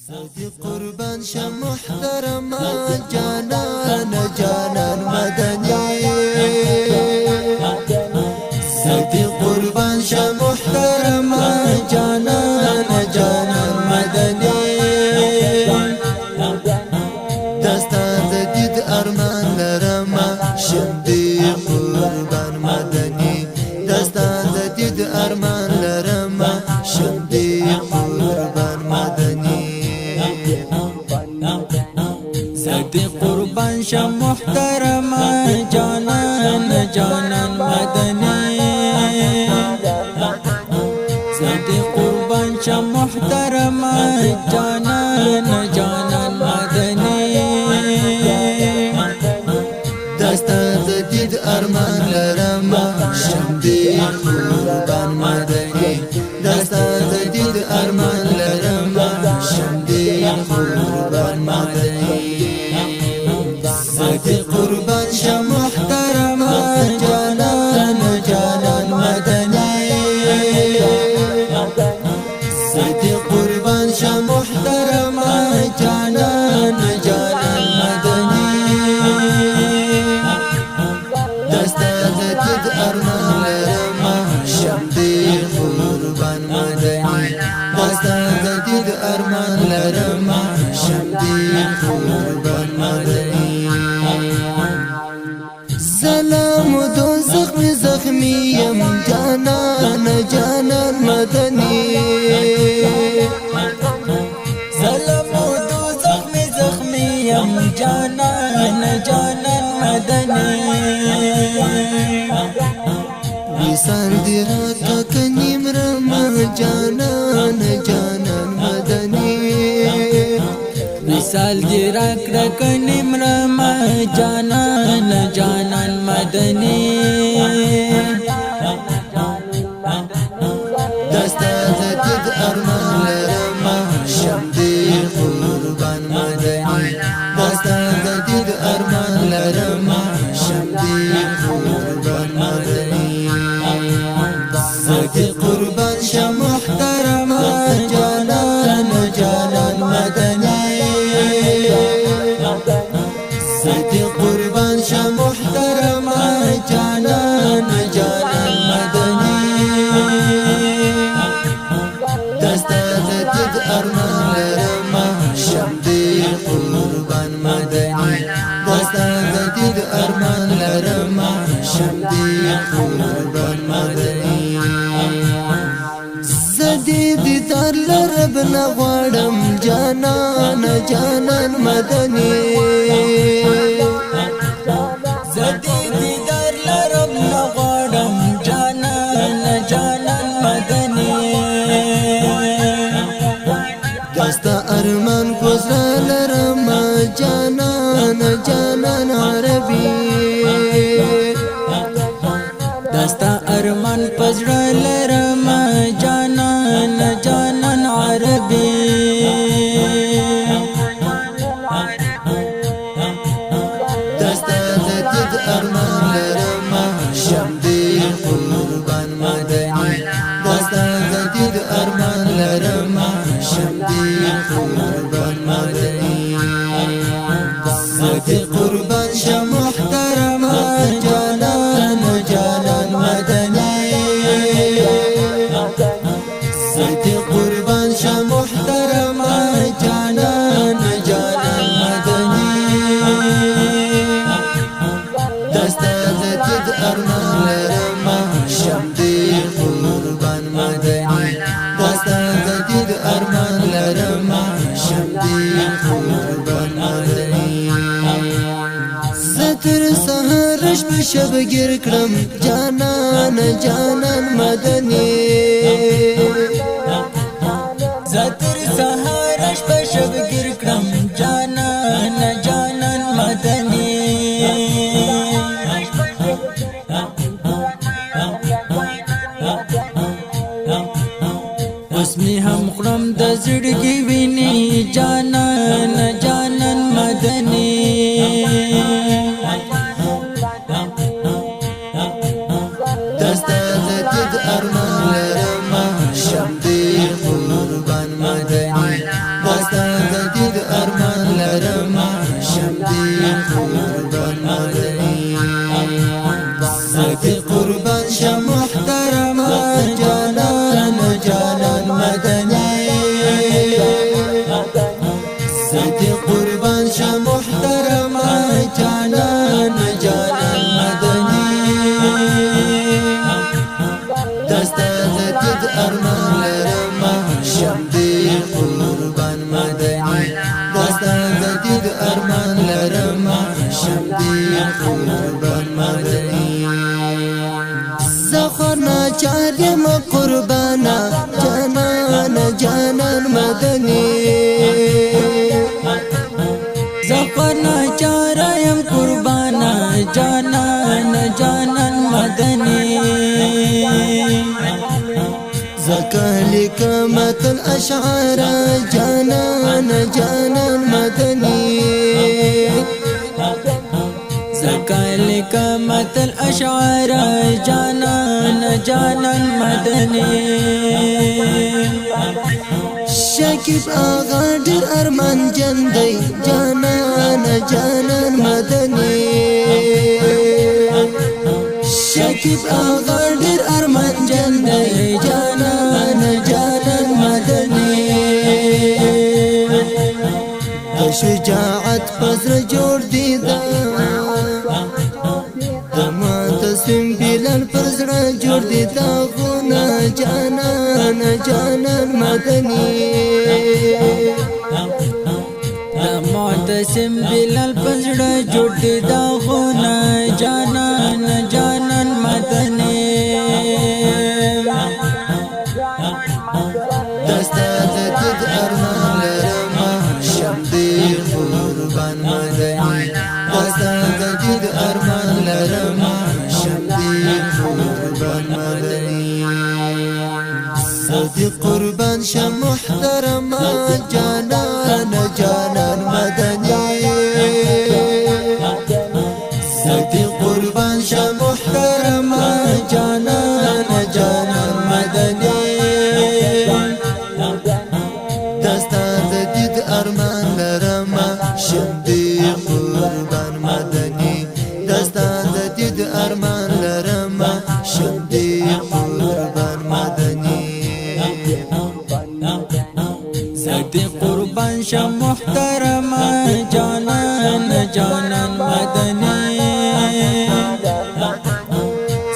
زدي قربان شه محترم جانان جانان مدني زدي قربان شه محترم جانان جانان مدني دستا زديد ارمان لرما شمدي قربان مدني دستا زديد ارمان لرما شمدي قربان مدني زدي قربان شه محترم جانان جانان مدني زدي قربان شه محترم جانان جانان مدني دستا زديد ارمان لرما شمدي قربان مدني دستا زديد ارمان لرما شمدي قربان مدني زدي قربان شه محترم جانان جانان مدني زدي قربان شه محترم جانان جانان مدني دستا زديد ارمان لرما شمدي قربان مدني دستا زديد ارمان لرما شمدي قربان مدني سلام دو زخمي زخمي يم جانان جانان مدني سلام دو زخمي زخمي يم جانان جانان مدني وصال دراتا كنيم رما جانان جانان مدني مثال دی راک رکنی مرما جانان جانان مدنی دستا زديد ارمان لرما شمدي قربان مدني دستا زديد ارمان لرما شمدي قربان مدني زدي قربان شه محترم جانان جانان مدني زدي قربان شه محترم جانان جانان مدني دستا زديد ارمان لرما شمدي قربان مدني دستا زديد ارمان لرما شمدي قربان مدني زديد دار لربنا غوارم جانان جانان مدني زدی در لربنا غړم جانان جانان مدنی دستا ارمان گزرا لرما جانان جانان عربي دستا ارمان پزړه لرما جانان جانان عربي دستا زديد ارمان لرما شمدي قربان مدني دستا زديد ارمان لرما شمدي قربان مدني زدي قربان شه محترم جانان جانان مدني زدي قربان شه محترم جانان جانان مدني دستا زديد ارمان لرما شمدي قربان مدني دستا زديد ارمان لرما شمدي قربان مدني ستر سهرش بشب گیر کرم جانان جانان مدني زتر سهارش پشب گیر کرم جانان جانان مدنی اسمی هم خرم د زړګي ویني جانان جانان مدنی دستا زديد ارمان لرما شمدي قربان مدني دستا زدي قربان شه محترمه جانان جانان مدني دستا دید ارمان لرما شمدي قربان مدني دستا دید ارمان لرما شمدي قربان مدني زخنا چاریم قربانا جانان جانان مدني زخنا چاریم قربانا جانان جانان مدني زكالي كمة الأشعار جانان جانان مدني زكالك مثل أشعار جانان جانان مدني شاكب أغادر أرمان جندي جانان جانان مدني شاكب أغادر أرمان جندي جانان جانان مدني شجاعت بزر جوړ دي دا دما تسم بلال پرزړه جوړ دي دا غنا جانان جانان مدني معتصم بلال پزړه جوړ دي دا غنا جانان جانان مدني دستا دد ارمان لرما شمدي قربان مدني دستا دد ارمان لرما شمدي قربان مدني زدي قربان شه محترمه جانان جانان مدني زدي قربان شه محترمه جانان جانان مدني دستا دید ارمان لرما شمدي قربان مدني دستا دید ارمان لرما شمدي قربان مدني زدي قربان شه محترمه جانان جانان مدني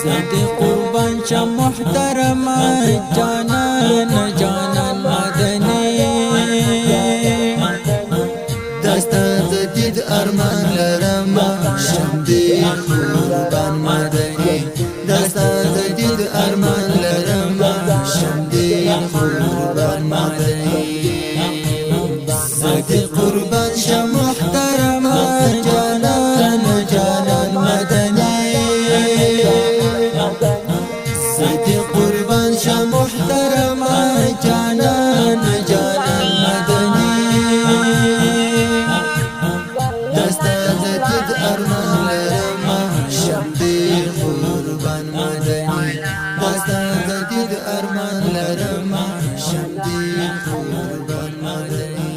زدي قربان شه محترمه جانان جانان مدني دستا دید ارمان لرما شمدي قربان مدني دستا دید ارمان لرما شمدي قربان مدني زدي قربان شه محترمه جانان جانان مدني زدي